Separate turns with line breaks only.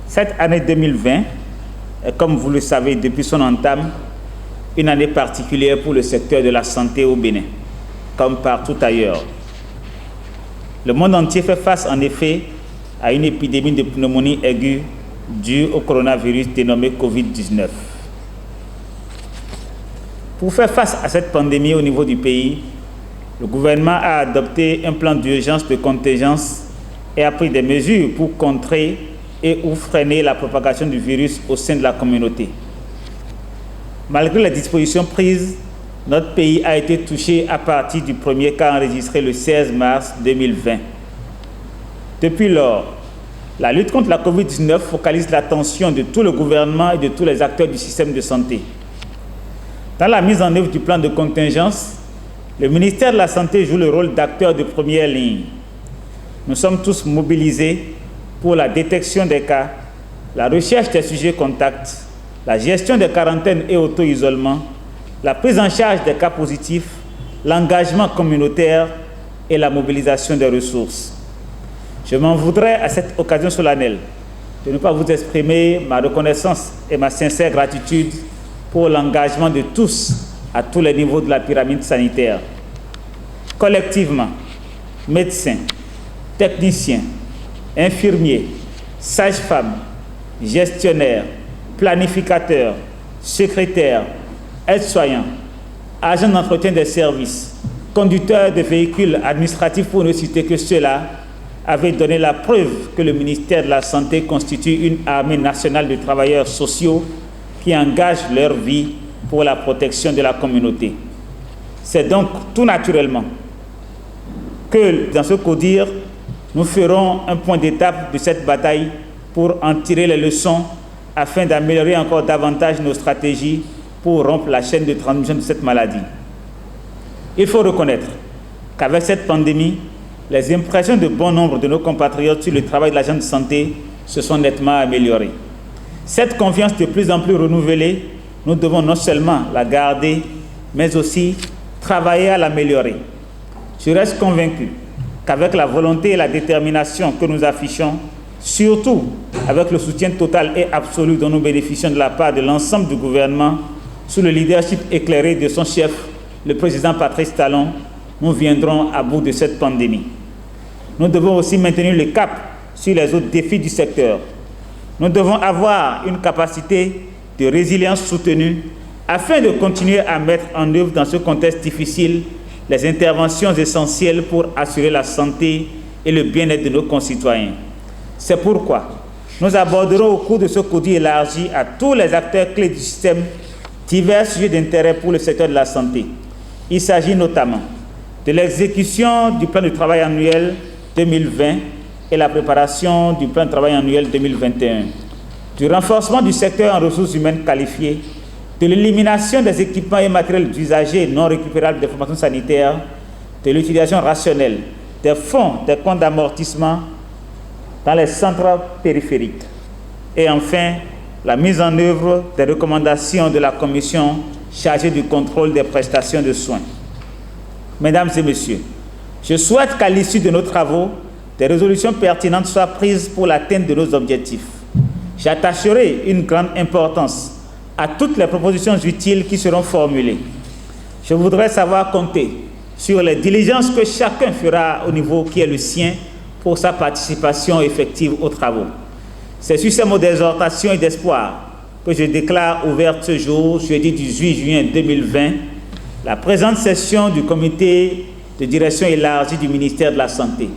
Cette année 2020 est, comme vous le savez depuis son entame, une année particulière pour le secteur de la santé au Bénin, comme partout ailleurs. Le monde entier fait face en effet à une épidémie de pneumonie aiguë due au coronavirus dénommé Covid-19. Pour faire face à cette pandémie au niveau du pays, le gouvernement a adopté un plan d'urgence de contingence et a pris des mesures pour contrer et ou freiner la propagation du virus au sein de la communauté. Malgré les dispositions prises, notre pays a été touché à partir du premier cas enregistré le 16 mars 2020. Depuis lors, la lutte contre la COVID-19 focalise l'attention de tout le gouvernement et de tous les acteurs du système de santé. Dans la mise en œuvre du plan de contingence, le ministère de la Santé joue le rôle d'acteur de première ligne. Nous sommes tous mobilisés pour la détection des cas, la recherche des sujets contacts, la gestion des quarantaines et auto-isolement, la prise en charge des cas positifs, l'engagement communautaire et la mobilisation des ressources. Je m'en voudrais à cette occasion solennelle de ne pas vous exprimer ma reconnaissance et ma sincère gratitude pour l'engagement de tous à tous les niveaux de la pyramide sanitaire. Collectivement, médecins, techniciens, infirmiers, sages-femmes, gestionnaires, planificateurs, secrétaires, aides-soignants, agents d'entretien des services, conducteurs de véhicules administratifs pour ne citer que ceux-là, avaient donné la preuve que le ministère de la Santé constitue une armée nationale de travailleurs sociaux qui engagent leur vie pour la protection de la communauté. C'est donc tout naturellement que dans ce CODIR, nous ferons un point d'étape de cette bataille pour en tirer les leçons afin d'améliorer encore davantage nos stratégies pour rompre la chaîne de transmission de cette maladie. Il faut reconnaître qu'avec cette pandémie, les impressions de bon nombre de nos compatriotes sur le travail de l'agent de santé se sont nettement améliorées. Cette confiance de plus en plus renouvelée, nous devons non seulement la garder, mais aussi travailler à l'améliorer. Je reste convaincu qu'avec la volonté et la détermination que nous affichons, surtout avec le soutien total et absolu dont nous bénéficions de la part de l'ensemble du gouvernement, sous le leadership éclairé de son chef, le président Patrice Talon, nous viendrons à bout de cette pandémie. Nous devons aussi maintenir le cap sur les autres défis du secteur. Nous devons avoir une capacité de résilience soutenue afin de continuer à mettre en œuvre dans ce contexte difficile les interventions essentielles pour assurer la santé et le bien-être de nos concitoyens. C'est pourquoi nous aborderons au cours de ce CODIR élargi à tous les acteurs clés du système divers sujets d'intérêt pour le secteur de la santé. Il s'agit notamment de l'exécution du plan de travail annuel 2020 et la préparation du plan de travail annuel 2021, du renforcement du secteur en ressources humaines qualifiées, de l'élimination des équipements et matériels usagés non récupérables des formations sanitaires, de l'utilisation rationnelle des fonds des comptes d'amortissement dans les centres périphériques. Et enfin, la mise en œuvre des recommandations de la Commission chargée du contrôle des prestations de soins. Mesdames et messieurs, je souhaite qu'à l'issue de nos travaux, des résolutions pertinentes soient prises pour l'atteinte de nos objectifs. J'attacherai une grande importance à toutes les propositions utiles qui seront formulées. Je voudrais savoir compter sur les diligences que chacun fera au niveau qui est le sien pour sa participation effective aux travaux. C'est sur ces mots d'exhortation et d'espoir que je déclare ouverte ce jour, jeudi 18 juin 2020, la présente session du comité de direction élargie du ministère de la Santé.